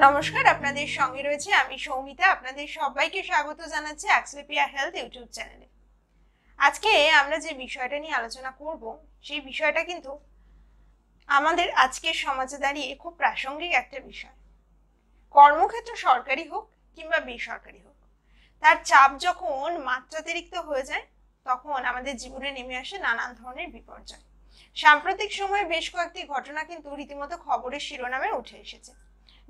নমস্কার, আপনাদের সঙ্গে রয়েছে আমি সৌমিতা। আপনাদের সবাইকে স্বাগত জানাচ্ছি অ্যাক্সলেপিয়া হেলথ ইউটিউব চ্যানেলে। আজকে আমরা যে বিষয়টা নিয়ে আলোচনা করব সেই বিষয়টা কিন্তু আমাদের আজকের সমাজে দাঁড়িয়ে খুব প্রাসঙ্গিক একটা বিষয়। কর্মক্ষেত্র সরকারি হোক কিংবা বেসরকারি হোক, তার চাপ যখন মাত্রাতিরিক্ত হয়ে যায় তখন আমাদের জীবনে নেমে আসে নানান ধরনের বিপর্যয়। সাম্প্রতিক সময়ে বেশ কয়েকটি ঘটনা কিন্তু রীতিমতো খবরের শিরোনামে উঠে এসেছে।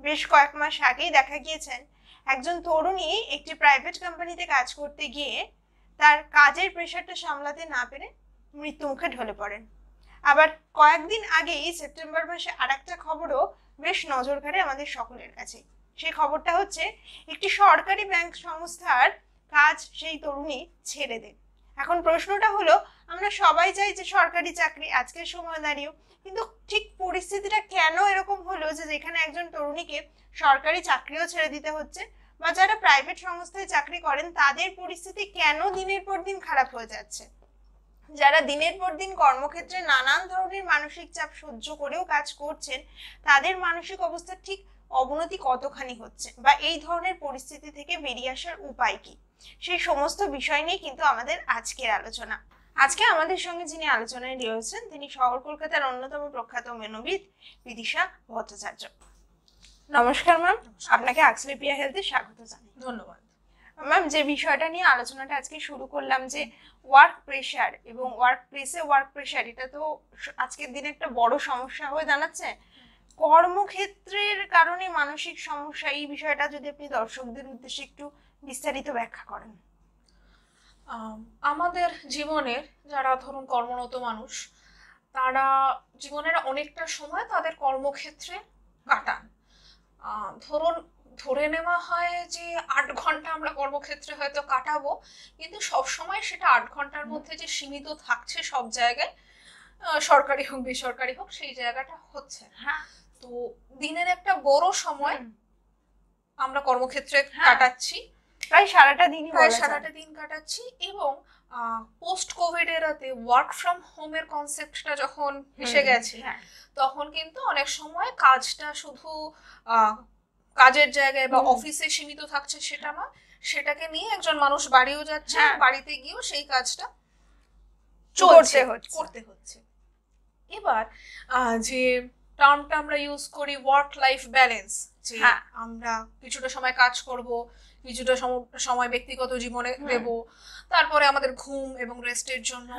বেশ কয়েক মাস আগেই দেখা গিয়েছেন একজন তরুণী একটি প্রাইভেট কোম্পানিতে কাজ করতে গিয়ে তার কাজের প্রেশারটা সামলাতে না পেরে মৃত্যুমুখে ঢলে পড়েন। আবার কয়েকদিন আগেই সেপ্টেম্বর মাসে আরেকটা খবরও বেশ নজর কাড়ে আমাদের সকলের কাছে। সেই খবরটা হচ্ছে একটি সরকারি ব্যাংক সংস্থার কাজ সেই তরুণী ছেড়ে দেন। এখন প্রশ্নটা হলো, আমরা সবাই চাই যে সরকারি চাকরি আজকের সময় দাঁড়িয়েও, কিন্তু ঠিক পরিস্থিতিটা কেন এরকম হলো যে যেখানে একজন তরুণীকে সরকারি চাকরিও ছেড়ে দিতে হচ্ছে, বা যারা প্রাইভেট সংস্থায় চাকরি করেন তাদের পরিস্থিতি কেন দিনের পর দিন খারাপ হয়ে যাচ্ছে? যারা দিনের পর দিন কর্মক্ষেত্রে নানান ধরনের মানসিক চাপ সহ্য করেও কাজ করছেন, তাদের মানসিক অবস্থা ঠিক অবনতি কতখানি হচ্ছে, বা এই ধরনের পরিস্থিতি থেকে বেরিয়ে আসার উপায় কি, সেই সমস্ত বিষয় নিয়ে কিন্তু আমাদের আজকের আলোচনা। আজকে আমাদের সঙ্গে যিনি আলোচনায় রয়েছেন তিনি শহর কলকাতার অন্যতম প্রখ্যাত মনোবিদ বিদিশা ভট্টাচার্য। নমস্কার ম্যাম, আপনাকে অ্যাক্সলেপিয়া হেলথে স্বাগত জানাই। ধন্যবাদ ম্যাম, যে বিষয়টা নিয়ে আলোচনাটা আজকে শুরু করলাম, যে ওয়ার্ক প্রেশার এবং ওয়ার্ক প্লেসে ওয়ার্ক প্রেশার, এটা তো আজকের দিনে একটা বড় সমস্যা হয়ে দাঁড়াচ্ছে। কর্মক্ষেত্রের কারণে মানসিক সমস্যা, এই বিষয়টা যদি আপনি দর্শকদের উদ্দেশ্যে একটু বিস্তারিত ব্যাখ্যা করেন। আমাদের জীবনের যারা ধরুন কর্মরত মানুষ, তারা জীবনের অনেকটা সময় তাদের কর্মক্ষেত্রে কাটান। ধরুন ধরে নেওয়া হয় যে 8 ঘন্টা আমরা কর্মক্ষেত্রে হয়তো কাটাবো, কিন্তু সব সময় সেটা 8 ঘন্টার মধ্যে যে সীমিত থাকছে সব জায়গায়, সরকারি হোক বেসরকারি হোক, সেই জায়গাটা হচ্ছে। তো দিনের একটা বড় সময় আমরা কর্মক্ষেত্রে কাটাচ্ছি, প্রায় সারাটা দিন কাটাচ্ছি। এবং পোস্ট কোভিড এরাতে ওয়ার্ক ফ্রম হোমের কনসেপ্টটা যখন এসে গেছে, তখন কিন্তু অনেক সময় কাজটা শুধু কাজের জায়গায় বা অফিসে সীমিত থাকছে সেটা না, সেটাকে নিয়ে একজন মানুষ বাড়িও যাচ্ছে, বাড়িতে গিয়েও সেই কাজটা করতে হচ্ছে। এবার যে টার্মটা আমরা ইউজ করি ওয়ার্ক লাইফ ব্যালেন্স, যে আমরা কিছুটা সময় কাজ করব, কিছুটা সময় ব্যক্তিগত জীবনে দেব, তারপরে আমাদের ঘুম এবং রেস্টের জন্য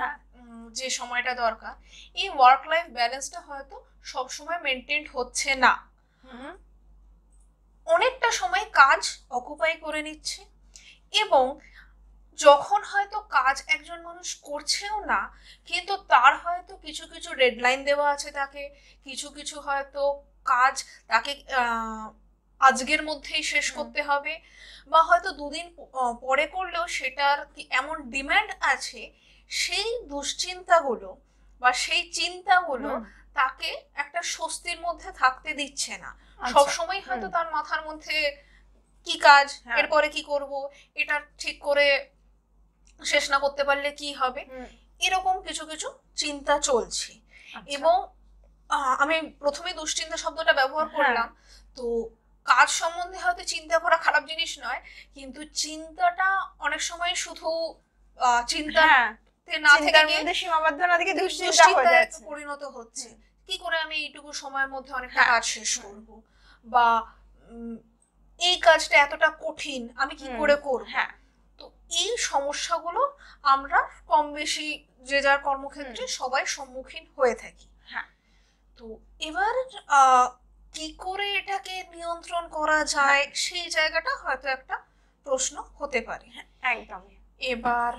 যে সময়টা দরকার, এই ওয়ার্ক লাইফ ব্যালেন্সটা হয়তো সব সময় মেনটেন হচ্ছে না। অনেকটা সময় কাজ অকুপাই করে নিচ্ছে, এবং যখন হয়তো কাজ একজন মানুষ করছেও না, কিন্তু তার হয়তো কিছু কিছু ডেডলাইন দেওয়া আছে, তাকে কিছু কিছু হয়তো কাজ তাকে আজকের মধ্যেই শেষ করতে হবে, বা হয়তো 2 দিন পরে করলেও সেটার এমন ডিমান্ড আছে, সেই দুশ্চিন্তাগুলো বা সেই চিন্তাগুলো তাকে একটা স্বস্তির মধ্যে থাকতে দিচ্ছে না। সবসময় হয়তো তার মাথার মধ্যে কি কাজ, এরপরে কি করব, এটা ঠিক করে শেষ না করতে পারলে কি হবে, এরকম কিছু কিছু চিন্তা চলছে। এবং আমি প্রথমে দুশ্চিন্তা শব্দটা ব্যবহার করলাম, তো কাজ সম্বন্ধে হয়তো চিন্তা করা খারাপ জিনিস নয়, কিন্তু চিন্তাটা অনেক সময় শুধু চিন্তাতে না থেকে সীমাবদ্ধ না থেকে দুশ্চিন্তায় পরিণত হচ্ছে। কি করে আমি এইটুকু সময়ের মধ্যে অনেকটা কাজ শেষ করব, বা এই কাজটা এতটা কঠিন, আমি কি করে করব। তো এই সমস্যাগুলো আমরা কম বেশি যে যার কর্মক্ষেত্রে সবাই সম্মুখীন হয়ে থাকি। তো এবার কি করে এটাকে নিয়ন্ত্রণ করা যায়, সেই জায়গাটা হয়তো একটা প্রশ্ন হতে পারে। একদমই। এবার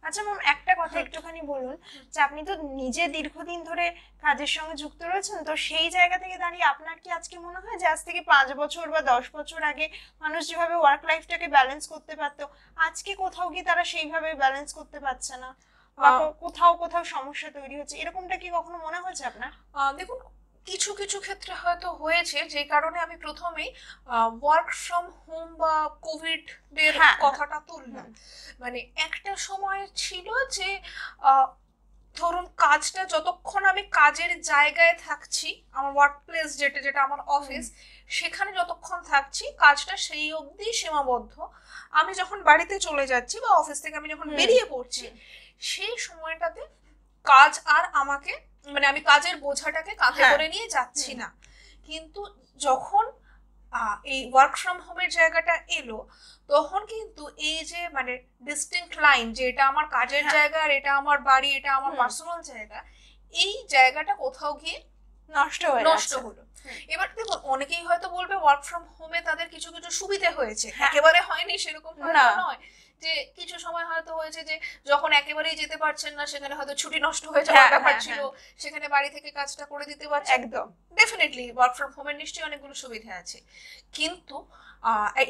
আচ্ছা ম্যাম, একটা কথা একটুখানি বলুন, যে আপনি তো নিজে দীর্ঘদিন ধরে কাজের সঙ্গে যুক্ত রয়েছেন, তো সেই জায়গা থেকে দাঁড়িয়ে আপনার কি আজকে মনে হয় যে আজ থেকে 5 বছর বা 10 বছর আগে মানুষ যেভাবে ওয়ার্ক লাইফটাকে ব্যালেন্স করতে পারতো, আজকে কোথাও কি তারা সেইভাবে ব্যালেন্স করতে পারছে না, বা কোথাও কোথাও সমস্যা তৈরি হচ্ছে, এরকমটা কি কখনো মনে হয়েছে আপনার? দেখুন, কিছু কিছু ক্ষেত্রে হয়তো হয়েছে, যে কারণে আমি প্রথমেই ওয়ার্ক ফ্রম হোম বা কোভিড এর কথাটা তুললাম। মানে একটা সময় ছিল যে ধরুন কাজটা যতক্ষণ আমি কাজের জায়গায় থাকছি, আমার ওয়ার্ক প্লেস যেটা আমার অফিস, সেখানে যতক্ষণ থাকছি কাজটা সেই অবধি সীমাবদ্ধ। আমি যখন বাড়িতে চলে যাচ্ছি বা অফিস থেকে আমি যখন বেরিয়ে পড়ছি, সেই সময়টাতে কাজ আর আমাকে মানে আমি কাজের বোঝাটাকে কাঁধে করে নিয়ে যাচ্ছি না। কিন্তু যখন এই ওয়ার্ক ফ্রম হোমের জায়গাটা এলো, তখন কিন্তু এই যে মানে ডিস্টিংক্ট লাইন যে এটা আমার কাজের জায়গা আর এটা আমার বাড়ি, এটা আমার পার্সোনাল জায়গা, এই জায়গাটা কোথাও গিয়ে নষ্ট হলো। এবার দেখুন অনেকেই হয়তো বলবে ওয়ার্ক ফ্রম হোমে তাদের কিছু কিছু সুবিধা হয়েছে, একেবারে হয়নি সেরকম নয়, যে কিছু সময় হয়তো হয়েছে যে যখন একেবারেই যেতে পারছেন না সেখানে হয়তো ছুটি নষ্ট হয়ে যাওয়ার ব্যাপার ছিল, সেখানে বাড়ি থেকে কাজটা করে দিতে পারছে। একদম ডেফিনেটলি ওয়ার্ক ফ্রম হোমের নিশ্চয়ই অনেকগুলো সুবিধা আছে, কিন্তু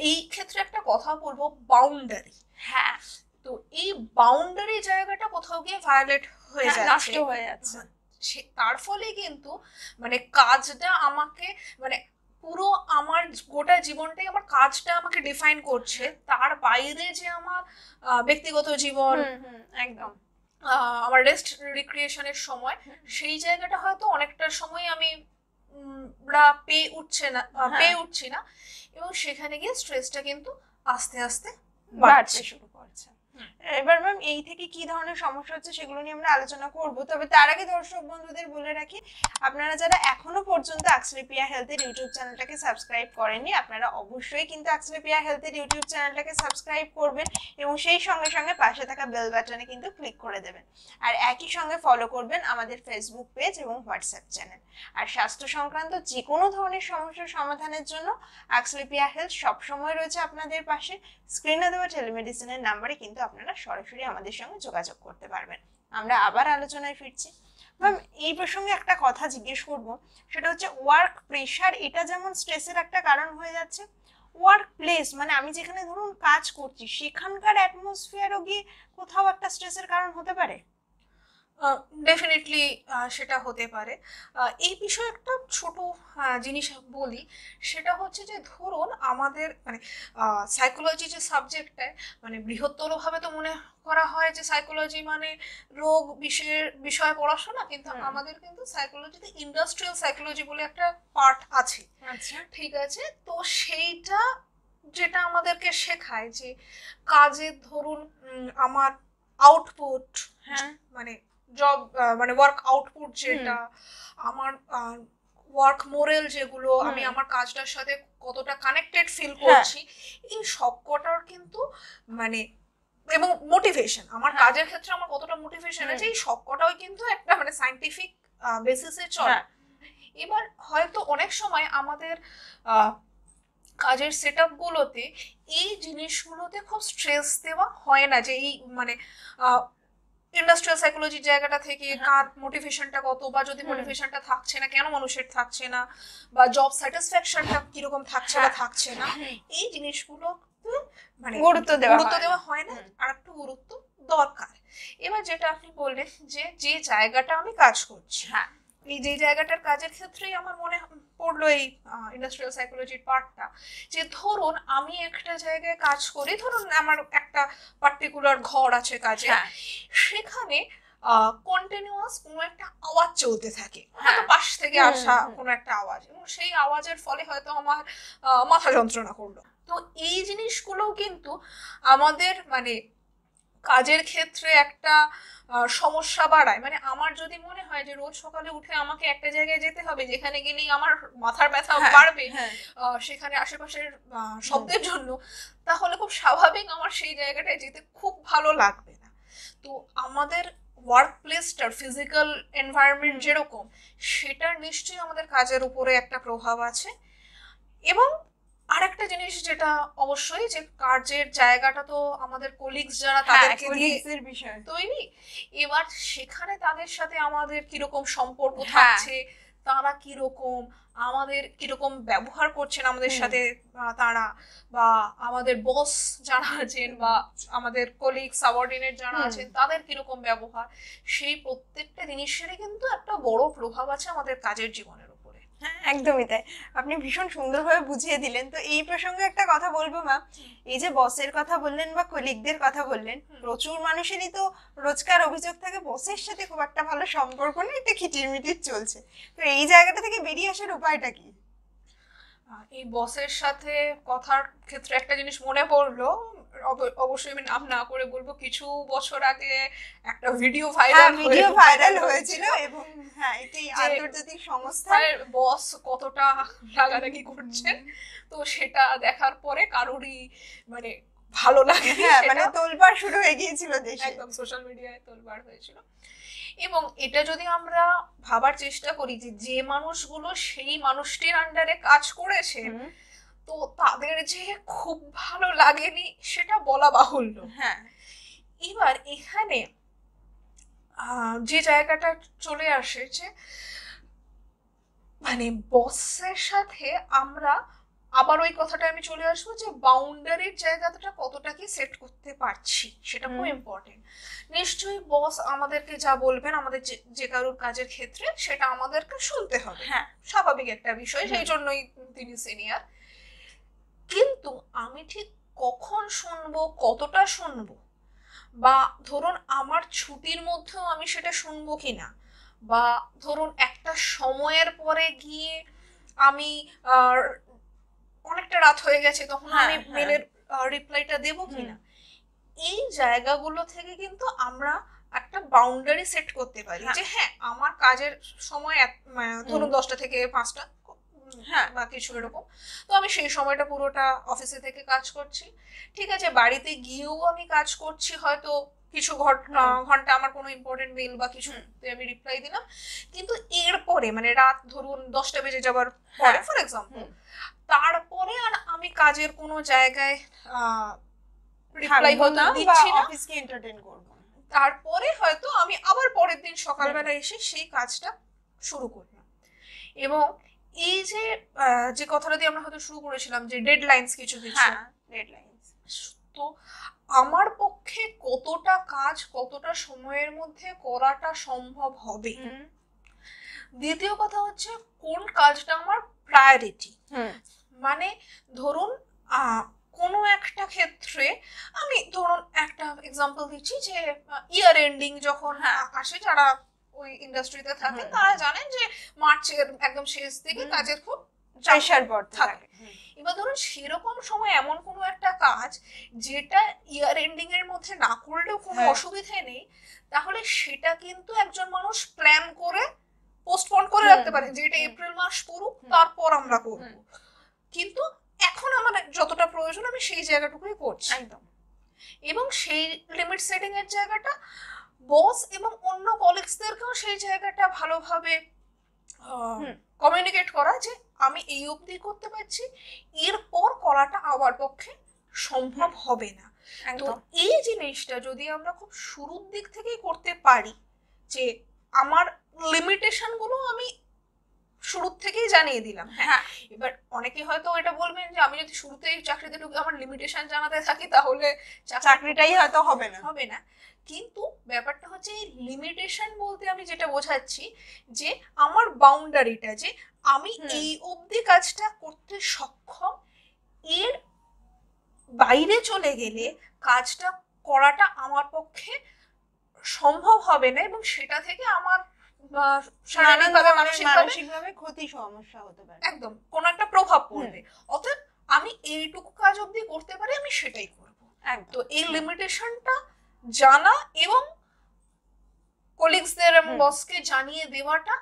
এই ক্ষেত্রে একটা কথা বলবো, বাউন্ডারি। হ্যাঁ, তো এই বাউন্ডারি জায়গাটা কোথাও গিয়ে ভায়োলেট হয়ে যাচ্ছে, নষ্ট হয়ে যাচ্ছে। তার ফলে কিন্তু মানে কাজটা আমাকে মানে পুরো আমার গোটা জীবনটাই আমার কাজটা আমাকে ডিফাইন করছে, তার বাইরে যে আমার ব্যক্তিগত জীবন, একদম আমার রেস্ট রিক্রিয়েশনের সময়, সেই জায়গাটা হয়তো অনেকটা সময় আমি পেয়ে উঠছি না, এবং সেখানে গিয়ে স্ট্রেসটা কিন্তু আস্তে আস্তে বাড়তে শুরু করছে। এবার ম্যাম এই থেকে কি ধরনের সমস্যা হচ্ছে সেগুলো নিয়ে আমরা আলোচনা করব, তবে তার আগে দর্শক বন্ধুদের বলে রাখি, আপনারা যারা এখনো পর্যন্ত অ্যাক্সলেপিয়া হেলথের ইউটিউব চ্যানেলটাকে সাবস্ক্রাইব করেননি, আপনারা অবশ্যই কিন্তু অ্যাক্সলেপিয়া হেলথের ইউটিউব চ্যানেলটাকে সাবস্ক্রাইব করবেন এবং সেই সঙ্গে সঙ্গে পাশে থাকা বেল বাটনে কিন্তু ক্লিক করে দেবেন। আর একই সঙ্গে ফলো করবেন আমাদের ফেসবুক পেজ এবং হোয়াটসঅ্যাপ চ্যানেল। আর স্বাস্থ্য সংক্রান্ত যে কোনো ধরনের সমস্যার সমাধানের জন্য অ্যাক্সলেপিয়া হেলথ সবসময় রয়েছে আপনাদের পাশে। স্ক্রিনে দেওয়া টেলিমেডিসিনের নাম্বারে কিন্তু আপনারা সরাসরি আমাদের সঙ্গে যোগাযোগ করতে পারবেন। আমরা আবার আলোচনায় ফিরছি। ম্যাম এই প্রসঙ্গে একটা কথা জিজ্ঞেস করব, সেটা হচ্ছে ওয়ার্ক প্রেশার, এটা যেমন স্ট্রেসের একটা কারণ হয়ে যাচ্ছে, ওয়ার্ক প্লেস মানে আমি যেখানে ধরুন কাজ করছি সেখানকার অ্যাটমসফিয়ারও গিয়ে কোথাও একটা স্ট্রেসের কারণ হতে পারে। ডেফিনেটলি সেটা হতে পারে। এই বিষয়ে একটা ছোট জিনিস বলি, সেটা হচ্ছে যে ধরুন আমাদের মানে সাইকোলজি যে সাবজেক্টটায় মানে বৃহত্তরভাবে তো মনে করা হয় যে সাইকোলজি মানে রোগ বিষয়ে পড়াশোনা, কিন্তু আমাদের কিন্তু সাইকোলজিতে ইন্ডাস্ট্রিয়াল সাইকোলজি বলে একটা পার্ট আছে। আচ্ছা, ঠিক আছে, তো সেইটা যেটা আমাদেরকে শেখায় যে কাজের ধরুন আমার আউটপুট, মানে জব মানে ওয়ার্ক আউটপুট যেটা, আমার ওয়ার্ক মোরাল যেগুলো, আমি আমার কাজটার সাথে কতটা কানেক্টেড ফিল করছি, এই সবকটার কিন্তু মানে এবং মোটিভেশন, আমার কাজের ক্ষেত্রে আমার কতটা মোটিভেশন আছে, এই সবকটাও কিন্তু একটা মানে সায়েন্টিফিক বেসিসে চলে। এবার হয়তো অনেক সময় আমাদের কাজের সেটআপ গুলোতে এই জিনিসগুলোতে খুব স্ট্রেস দেওয়া হয় না, যে এই মানে ইন্ডাস্ট্রিয়াল সাইকোলজির জায়গাটা থেকে কার মোটিভেশনটা কত, বা যদি মোটিভেশনটা থাকছে না কেন মানুষের থাকছে না, বা জব স্যাটিসফ্যাকশনটা কিরকম থাকছে বা থাকছে না, এই জিনিসগুলো মানে গুরুত্ব দেওয়া হয় না, আর একটু গুরুত্ব দরকার। এবার যেটা আপনি বললেন যে জায়গাটা আমি কাজ করছি, এই যে জায়গাটার কাজের ক্ষেত্রেই আমার মনে পড়লো এই ইন্ডাস্ট্রিয়াল সাইকোলজির পার্টটা, যে ধরুন আমি একটা জায়গায় কাজ করি, ধরুন আমার একটা পার্টিকুলার ঘর আছে কাজে, সেখানে কন্টিনিউয়াস কোনো একটা আওয়াজ চলতে থাকে, হয়তো পাশ থেকে আসা কোনো একটা আওয়াজ, এবং সেই আওয়াজের ফলে হয়তো আমার মাথা যন্ত্রণা করলো। তো এই জিনিসগুলোও কিন্তু আমাদের মানে কাজের ক্ষেত্রে একটা সমস্যা বাড়ায়। মানে আমার যদি মনে হয় যে রোজ সকালে উঠে আমাকে একটা জায়গায় যেতে হবে যেখানে গেলেই আমার মাথার ব্যথা বাড়বে, সেখানে আশেপাশের শব্দের জন্য, তাহলে খুব স্বাভাবিক আমার সেই জায়গাটায় যেতে খুব ভালো লাগবে না। তো আমাদের ওয়ার্ক প্লেসটার ফিজিক্যাল এনভায়রনমেন্ট যেরকম, সেটার নিশ্চয়ই আমাদের কাজের উপরে একটা প্রভাব আছে। এবং আরেকটা জিনিস যেটা অবশ্যই, যে কাজের জায়গাটা তো আমাদের কলিগস যারা তাদেরকে দিয়ে তৈরি, এবার সেখানে তাদের সাথে আমাদের কিরকম সম্পর্ক থাকছে, তারা কিরকম আমাদের কিরকম ব্যবহার করছেন আমাদের সাথে তারা, বা আমাদের বস যারা আছেন বা আমাদের কলিগ সাবঅর্ডিনেট যারা আছেন তাদের কিরকম ব্যবহার, সেই প্রত্যেকটা জিনিসেরই কিন্তু একটা বড় প্রভাব আছে আমাদের কাজের জীবনের উপরে। হ্যাঁ, একদমই তাই। আপনি ভীষণ সুন্দরভাবে বুঝিয়ে দিলেন। তো এই প্রসঙ্গে একটা কথা বলবো মা, এই যে বসের কথা বললেন বা কলিগদের কথা বললেন, প্রচুর মানুষেরই তো রোজকার অভিযোগ থাকে বসের সাথে খুব একটা ভালো সম্পর্ক নেই, একটা খিটিরমিটির চলছে। তো এই জায়গাটা থেকে বেরিয়ে আসার উপায়টা কি? এই বসের সাথে কথার ক্ষেত্রে একটা জিনিস মনে পড়লো, অবশ্যই আমি নাম না করে বলবো, কিছু বছর আগে একটা ভিডিও ভাইরাল হয়েছিল এবং হ্যাঁ, এটি আন্তর্জাতিক সংস্থার বস কতটা রাগারাগি করছেন। তো সেটা দেখার পরে কারোরই মানে ভালো লাগে, হ্যাঁ মানে তোলপাড় শুরু হয়ে গিয়েছিল দেশে, একদম সোশ্যাল মিডিয়ায় তোলপাড় হয়েছিল। এবং এটা যদি আমরা ভাবার চেষ্টা করি যে যে মানুষগুলো সেই মানুষটির আন্ডারে কাজ করেছে, তো তাদের যে খুব ভালো লাগেনি সেটা বলা বাহুল্য। হ্যাঁ, এবার এখানে যে জায়গাটা চলে আসে যে মানে বসের সাথে আমরা আবার ওই কথাটা আমি চলে আসবো যে বাউন্ডারির জায়গাটা কতটা কি সেট করতে পারছি, সেটা খুব ইম্পর্টেন্ট। নিশ্চয়ই বস আমাদেরকে যা বলবেন আমাদের যে কারোর কাজের ক্ষেত্রে সেটা আমাদেরকে শুনতে হবে, হ্যাঁ স্বাভাবিক একটা বিষয়, সেই জন্যই তিনি সিনিয়র। কিন্তু আমি ঠিক কখন শুনবো, কতটা শুনবো, বা ধরুন আমার ছুটির মধ্যেও আমি সেটা শুনবো কিনা, বা ধরুন একটা সময়ের পরে গিয়ে আমি অনেকটা রাত হয়ে গেছে তখন আমি মেলের রিপ্লাইটা দেবো কিনা, এই জায়গাগুলো থেকে কিন্তু আমরা একটা বাউন্ডারি সেট করতে পারি যে হ্যাঁ আমার কাজের সময় ধরুন 10টা থেকে 5টা বা কিছু এরকম, তো আমি সেই সময়টা পুরোটা অফিসে থেকে কাজ করছি। ঠিক আছে, বাড়িতে গিয়েও আমি কাজ করছি, হয়তো কিছু ঘন্টা আমার কোনো ইম্পর্টেন্ট মেল বা কিছু আমি রিপ্লাই দিলাম, কিন্তু এরপরে মানে রাত ধরুন 10টা বেজে যাবার পরে ফর এক্সাম্পল, তারপরে আর আমি কাজের কোনো জায়গায় রিপ্লাই হতে দিচ্ছি না, অফিসকে এন্টারটেইন করব। তারপরে হয়তো আমি আবার পরের দিন সকালবেলা এসে সেই কাজটা শুরু করলাম। এবং এই যে কথাটা দিয়ে আমরা হয়তো শুরু করেছিলাম যে ডেডলাইনস কিছু কিছু, তো আমার পক্ষে কতটা কাজ কতটা সময়ের মধ্যে করাটা সম্ভব হবে। দ্বিতীয় কথা হচ্ছে কোন কাজটা আমার প্রায়োরিটি। মানে ধরুন কোনো একটা ক্ষেত্রে আমি ধরুন একটা এক্সাম্পল দিচ্ছি যে ইয়ার এন্ডিং যখন আসে, যারা ওই ইন্ডাস্ট্রিতে থাকে তারা জানেন যে মার্চের একদম শেষ দিকে কাজের খুব প্রেসার থাকে। এবার ধরুন সেরকম সময় এমন কোনো একটা কাজ যেটা ইয়ার এন্ডিং এর মধ্যে না করলেও কোনো অসুবিধে নেই, তাহলে সেটা কিন্তু একজন মানুষ প্ল্যান করে পোস্টপোন করে রাখতে পারে যে এটা এপ্রিল মাস পড়ুক তারপর আমরা করব, কিন্তু এখন আমার যতটা প্রয়োজন আমি সেই জায়গাটুকুই করছি। এবং সেই লিমিট সেটিং এর জায়গাটা বস এবং অন্য কলিগসদেরকেও সেই জায়গাটা ভালোভাবে কমিউনিকেট করা যে আমি এই অবধি করতে পারছি, এরপর করাটা আমার পক্ষে সম্ভব হবে না। তো এই জিনিসটা যদি আমরা খুব শুরুর দিক থেকেই করতে পারি যে আমার লিমিটেশন গুলো আমি শুরুর থেকেই জানিয়ে দিলাম। হ্যাঁ, এবার অনেকে হয়তো এটা বলবেন যে আমি যদি শুরুতেই চাকরিতে ঢুকে আমার লিমিটেশন জানাতে থাকি তাহলে চাকরিটাই হয়তো হবে না। কিন্তু ব্যাপারটা হচ্ছে এই লিমিটেশন বলতে আমি যেটা বোঝাচ্ছি যে আমার বাউন্ডারিটা, যে আমি এই অবধি কাজটা করতে সক্ষম, এর বাইরে চলে গেলে কাজটা করাটা আমার পক্ষে সম্ভব হবে না এবং সেটা থেকে আমার শারীরিকভাবে মানসিকভাবে ক্ষতি সমস্যা হতে পারে, একদম কোনো একটা প্রভাব পড়বে। অতএব আমি এইটুকু কাজ অবধি করতে পারি আমি সেটাই করবো। তো এই লিমিটেশনটা জানা এবং কলিগসদের এবং বসকে জানিয়ে দেওয়াটা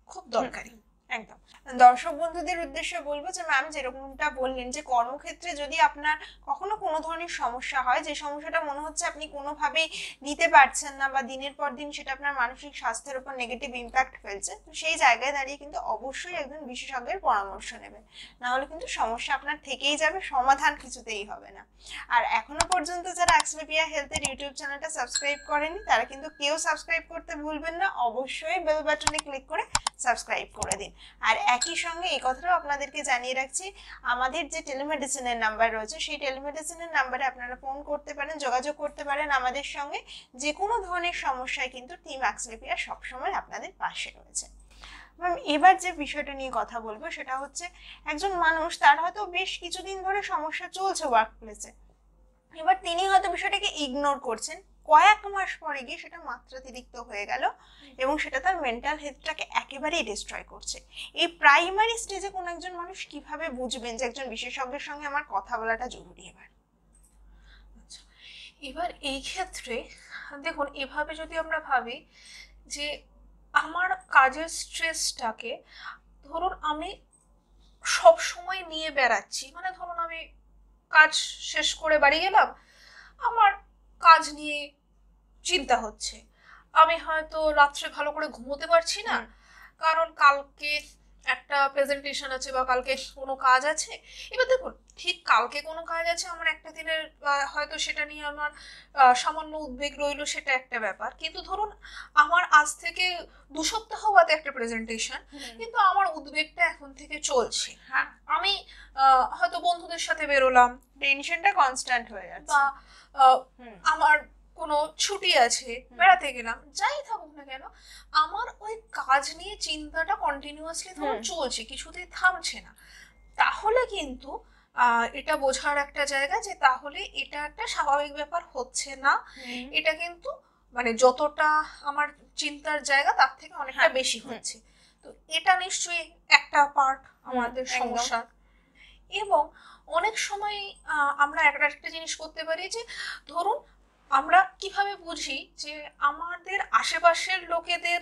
খুব দরকারি। একদম। দর্শক বন্ধুদের উদ্দেশ্যে বলবো যে ম্যাম যেরকমটা বললেন যে কর্মক্ষেত্রে যদি আপনার কখনো কোনো ধরনের সমস্যা হয়, যে সমস্যাটা মনে হচ্ছে আপনি কোনোভাবেই নিতে পারছেন না বা দিনের পর দিন সেটা আপনার মানসিক স্বাস্থ্যের উপর নেগেটিভ ইম্প্যাক্ট ফেলছে, তো সেই জায়গায় দাঁড়িয়ে কিন্তু অবশ্যই একজন বিশেষজ্ঞের পরামর্শ নেবেন, না হলে কিন্তু সমস্যা আপনার থেকেই যাবে, সমাধান কিছুতেই হবে না। আর এখনো পর্যন্ত যারা অ্যাক্সলেপিয়া হেলথের ইউটিউব চ্যানেলটা সাবস্ক্রাইব করেনি তারা কিন্তু কেউ সাবস্ক্রাইব করতে ভুলবেন না, অবশ্যই বেল বাটনে ক্লিক করে সাবস্ক্রাইব করে দিন। আর একই সঙ্গে এই কথাটাও আপনাদেরকে জানিয়ে রাখছি, আমাদের যে টেলিমেডিসিনের নাম্বার রয়েছে সেই টেলিমেডিসিনের নাম্বারে আপনারা ফোন করতে পারেন, যোগাযোগ করতে পারেন আমাদের সঙ্গে, যে কোনো ধরনের সমস্যায় কিন্তু টিম অ্যাক্সলেপিয়া সবসময় আপনাদের পাশে রয়েছে। ম্যাম এবার যে বিষয়টা নিয়ে কথা বলবো সেটা হচ্ছে একজন মানুষ, তার হয়তো বেশ কিছুদিন ধরে সমস্যা চলছে ওয়ার্ক প্লেসে, এবার তিনি হয়তো বিষয়টাকে ইগনোর করছেন, কয়েক মাস পরে গিয়ে সেটা মাত্রাতিরিক্ত হয়ে গেল এবং সেটা তার মেন্টাল হেলথটাকে একেবারেই ডিস্ট্রয় করছে। এই প্রাইমারি স্টেজে কোন একজন মানুষ কিভাবে বুঝবেন যে একজন বিশেষজ্ঞের সঙ্গে আমার কথা বলাটা জরুরি? এবার এই ক্ষেত্রে দেখুন, এভাবে যদি আমরা ভাবি যে আমার কাজের স্ট্রেসটাকে ধরুন আমি সব সময় নিয়ে বেড়াচ্ছি, মানে ধরুন আমি কাজ শেষ করে বাড়ি গেলাম, আমার কাজ নিয়ে চিন্তা হচ্ছে, আমি হয়তো রাত্রে ভালো করে ঘুমোতে পারছি না, কারণ কালকে একটা প্রেজেন্টেশন আছে বা কালকে কোনো কাজ আছে। এবার দেখুন, ঠিক কালকে কোনো কাজ আছে, আমার একটা দিনের হয়তো সেটা নিয়ে আমার সামান্য উদ্বেগ রইলো, সেটা একটা ব্যাপার, কিন্তু ধরুন আমার আজ থেকে 2 সপ্তাহ বাদে একটা প্রেজেন্টেশন, কিন্তু আমার উদ্বেগটা এখন থেকে চলছে। আমি হয়তো বন্ধুদের সাথে বেরোলাম, টেনশনটা কনস্ট্যান্ট হয়ে যাচ্ছে, বা আমার কোনো ছুটি আছে, বেড়াতে গেলাম, যাই থাকুক না কেন, আমার ওই কাজ নিয়ে চিন্তাটা কন্টিনিউয়াসলি ধরুন চলছে, কিছুতেই থামছে না। তাহলে কিন্তু এটা বোঝার একটা জায়গা যে তাহলে এটা একটা স্বাভাবিক ব্যাপার হচ্ছে না, এটা কিন্তু মানে যতটা আমার চিন্তার জায়গা তার থেকে অনেকটা বেশি হচ্ছে। তো এটা নিশ্চয়ই একটা পার্ট আমাদের সমস্যার। এবং অনেক সময় আমরা একটা জিনিস করতে পারি যে ধরুন আমরা কিভাবে বুঝি যে আমাদের আশেপাশের লোকেদের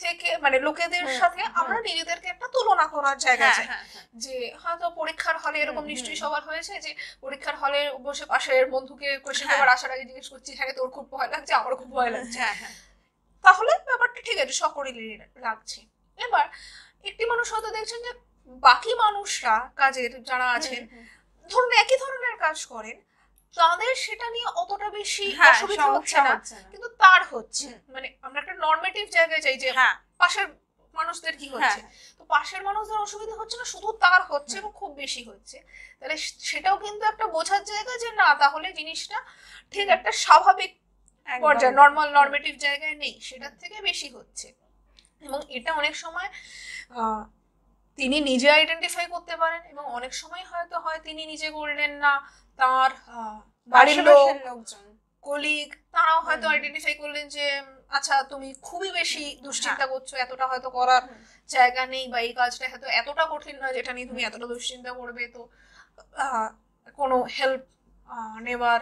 থেকে, মানে লোকেদের সাথে আমরা নিজেদেরকে একটা তুলনা করার জায়গা আছে, যে হয়তো পরীক্ষার হলে এরকম নিশ্চয়ই সবার হয়েছে যে পরীক্ষার হলে বসে পাশের বন্ধুকে কোয়েশ্চেন পেপার আসার আগে জিজ্ঞেস করছি, হ্যাঁ তোর খুব ভয় লাগছে, আমারও খুব ভয় লাগছে, তাহলে ব্যাপারটা ঠিক আছে, সকলেরই লাগছে। এবার একটি মানুষ হয়তো দেখছেন যে বাকি মানুষরা কাজের যারা আছেন ধরুন একই ধরনের কাজ করেন, তাদের সেটা নিয়ে অতটা বেশি অসুবিধা হচ্ছে না, কিন্তু তার হচ্ছে। মানে আমরা একটা নরমেটিভ জায়গায় চাই যে পাশের মানুষদের কি হচ্ছে, তো পাশের মানুষদের অসুবিধা হচ্ছে না, শুধু তার হচ্ছে এবং খুব বেশি হচ্ছে। তাহলে সেটাও কিন্তু একটা বোঝার জায়গা যে না, তাহলে জিনিসটা ঠিক একটা স্বাভাবিক পর্যায়ে নরমেটিভ জায়গায় নেই, সেটার থেকে বেশি হচ্ছে। এবং এটা অনেক সময় তিনি নিজে আইডেন্টিফাই করতে পারেন, এবং অনেক সময় হয়তো হয় তিনি নিজে করলেন না, তার বাড়ির লোকজন, কলিগ, তারাও হয়তো আইডেন্টিফাই করলেন যে আচ্ছা তুমি খুবই বেশি দুশ্চিন্তা করছো, এতটা হয়তো করার জায়গা নেই, বা এই কাজটা হয়তো এতটা কঠিন নয় যেটা নিয়ে তুমি এতটা দুশ্চিন্তা করবে, তো কোনো হেল্প নেওয়ার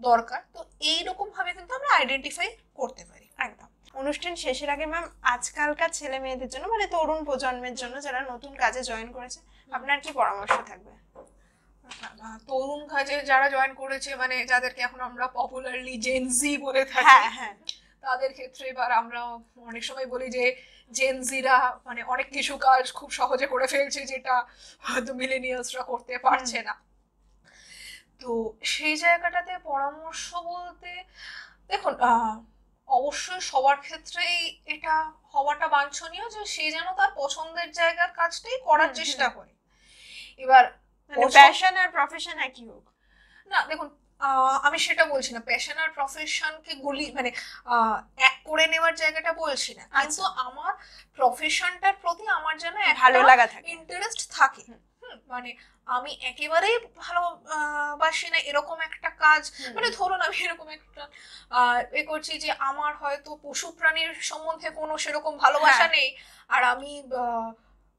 দরকার। তো এইরকম ভাবে কিন্তু আমরা আইডেন্টিফাই করতে পারি। একদম। অনুষ্ঠান শেষের আগে ম্যাম, আজকালকার ছেলে মেয়েদের জন্য, মানে তরুণ প্রজন্মের জন্য যারা নতুন কাজে জয়েন করেছে, আপনার কি পরামর্শ থাকবে? তরুণ কাজে যারা জয়েন করেছে, মানে যাদেরকে এখন আমরা পপুলারলি জেন জি বলে থাকি, তাদের ক্ষেত্রে এবার আমরা অনেক সময় বলি যে জেন জিরা মানে অনেক কিছু কাজ খুব সহজে করে ফেলছে, যেটা হয়তো মিলেনিয়ালসরা করতে পারছে না। তো সেই জায়গাটাতে পরামর্শ বলতে দেখুন, অবশ্যই সবার ক্ষেত্রেই এটা হওয়াটা বাঞ্ছনীয় যে সে যেন তার পছন্দের জায়গার কাজটাই করার চেষ্টা করে। এবার প্যাশন আর প্রফেশন একই হোক না, দেখুন আমি সেটা বলছি না, প্যাশন আর প্রফেশনকে মানে এক করে নেওয়ার জায়গাটা বলছি না, কিন্তু আমার প্রফেশনটার প্রতি আমার যেন ভালো লাগা থাকে, ইন্টারেস্ট থাকে। মানে আমি একেবারেই ভালোবাসি না এরকম একটা কাজ, মানে ধরুন আমি এরকম একটা করছি যে আমার হয়তো পশু প্রাণীর সম্বন্ধে কোনো সেরকম ভালোবাসা নেই, আর আমি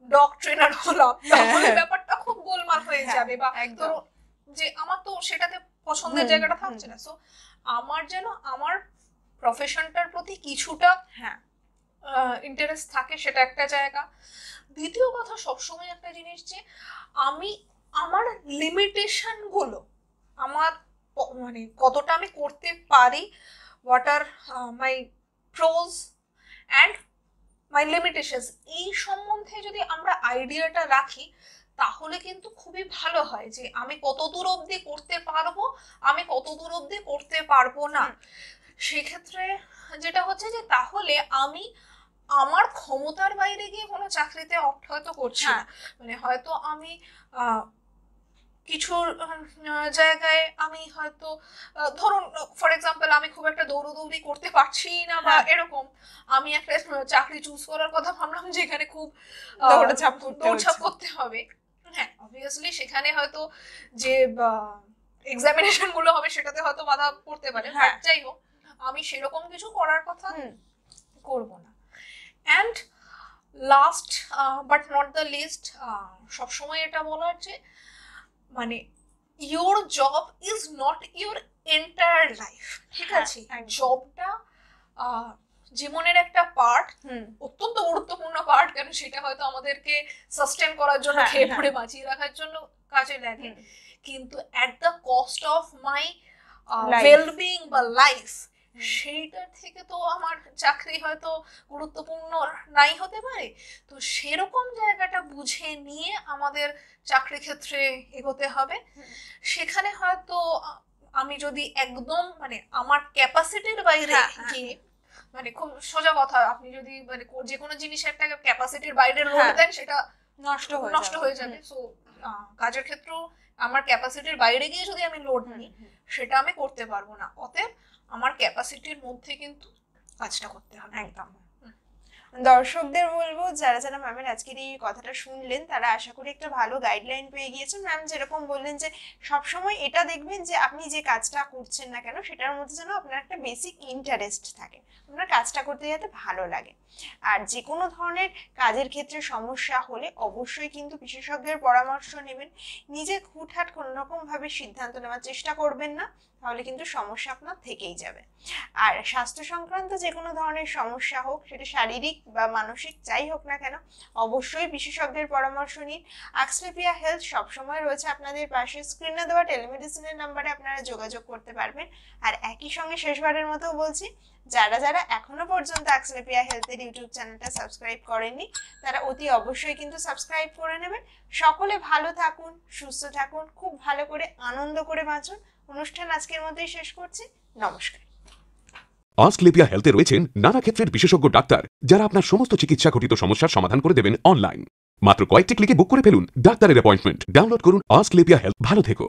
ডগ ট্রেনার হলাম, তাহলে ব্যাপারটা খুব গোলমাল হয়ে যাবে, বা ধরুন যে আমার তো সেটাতে পছন্দের জায়গাটা থাকছে না। সো আমার যেন আমার প্রফেশনটার প্রতি কিছুটা ইন্টারেস্ট থাকে, সেটা একটা জায়গা। দ্বিতীয় কথা, সবসময় একটা জিনিস যে আমি আমার লিমিটেশন গুলো, আমার মানে কতটা আমি করতে পারি, what are my pros and my limitations, এই সম্বন্ধে যদি আমরা আইডিয়াটা রাখি, তাহলে কিন্তু খুবই ভালো হয় যে আমি কত দূর অবধি করতে পারবো, আমি কত দূর অবধি করতে পারবো না। সেক্ষেত্রে যেটা হচ্ছে যে তাহলে আমি আমার ক্ষমতার বাইরে গিয়ে কোনো চাকরিতে অপ্ট হয়তো করছি না, মানে হয়তো আমি কিছু জায়গায় আমি হয়তো ধরুন ফর এক্সাম্পল আমি খুব একটা দৌড়দৌড়ি করতে পারছি না বা হ্যাঁ। এরকম, আমি একটা চাকরি চুজ করার কথা ভাবলাম যেখানে খুব দৌড়ঝাঁপ করতে হবে, হ্যাঁ অবভিয়াসলি সেখানে হয়তো যে এক্সামিনেশন গুলো হবে সেটাতে হয়তো বাধা পড়তে পারে, হ্যাঁ। বাট যাই হোক আমি সেরকম কিছু করার কথা করব না। And last but not the least, সবসময় এটা বলার যে মানে your job is not your entire life, ঠিক হ্যাঁ, আছে? একদম। জবটা জীবনের একটা পার্ট, অত্যন্ত গুরুত্বপূর্ণ পার্ট, কেন সেটা হয়তো আমাদেরকে সাস্টেন করার জন্য, হ্যাঁ, খেয়ে হ্যাঁ। পড়ে বাঁচিয়ে রাখার জন্য কাজে লাগে, কিন্তু at the cost of my Life. Wellbeing বা লাইফ, সেইটার থেকে তো আমার চাকরি হয়তো গুরুত্বপূর্ণ নাই হতে পারে। তো সেরকম জায়গাটা বুঝে নিয়ে আমাদের চাকরি ক্ষেত্রে এগোতে হবে। সেখানে হয়তো আমি যদি একদম মানে আমার ক্যাপাসিটির বাইরে হ্যাঁ, হ্যাঁ। গিয়ে, মানে খুব সোজা কথা, আপনি যদি মানে যে কোনো জিনিসের একটা ক্যাপাসিটির বাইরে লোড হ্যাঁ। দেন সেটা নষ্ট হয়ে যাবে। সো কাজের ক্ষেত্রেও আমার ক্যাপাসিটির বাইরে গিয়ে যদি আমি লোড নিই সেটা আমি করতে পারবো না। অতএব আমার ক্যাপাসিটির মধ্যে কিন্তু কাজটা করতে হবে। একদম। দর্শকদের বলবো, যারা যারা ম্যামের আজকের এই কথাটা শুনলেন তারা আশা করি একটা ভালো গাইডলাইন পেয়ে গিয়েছেন। ম্যাম যেরকম বললেন যে সবসময় এটা দেখবেন যে আপনি যে কাজটা করছেন না কেন সেটার মধ্যে যেন আপনার একটা বেসিক ইন্টারেস্ট থাকে, আপনার কাজটা করতে যাতে ভালো লাগে। আর যে কোনো ধরনের কাজের ক্ষেত্রে সমস্যা হলে অবশ্যই কিন্তু বিশেষজ্ঞের পরামর্শ নেবেন। নিজে হুটহাট কোনো রকম ভাবে সিদ্ধান্ত নেওয়ার চেষ্টা করবেন না, তাহলে কিন্তু সমস্যা আপনার থেকেই যাবে। আর স্বাস্থ্য সংক্রান্ত যে কোনো ধরনের সমস্যা হোক, সেটা শারীরিক বা মানসিক যাই হোক না কেন, অবশ্যই বিশেষজ্ঞের পরামর্শ নিন। অ্যাক্সলেপিয়া হেলথ সবসময় রয়েছে আপনাদের পাশে। স্ক্রিনে দেওয়া টেলিমেডিসিনের নাম্বারে আপনারা যোগাযোগ করতে পারবেন। আর একই সঙ্গে শেষবারের মতো বলছি, যারা যারা এখনো পর্যন্ত অ্যাক্সলেপিয়া হেলথের ইউটিউব চ্যানেলটা সাবস্ক্রাইব করেননি তারা অতি অবশ্যই কিন্তু সাবস্ক্রাইব করে নেবেন। সকলে ভালো থাকুন, সুস্থ থাকুন, খুব ভালো করে আনন্দ করে বাঁচুন। অনুষ্ঠান আজকের মধ্যেই শেষ করছি। নমস্কার। অস্ক্লেপিয়া হেলথে রয়েছেন নানা ক্ষেত্রের বিশেষজ্ঞ ডাক্তার, যারা আপনার সমস্ত চিকিৎসা ঘটিত সমস্যার সমাধান করে দেবেন অনলাইন। মাত্র কয়েকটি ক্লিকে বুক করে ফেলুন ডাক্তারের অ্যাপয়েন্টমেন্ট। ডাউনলোড করুন অস্ক্লেপিয়া হেলথ। ভালো থেকো।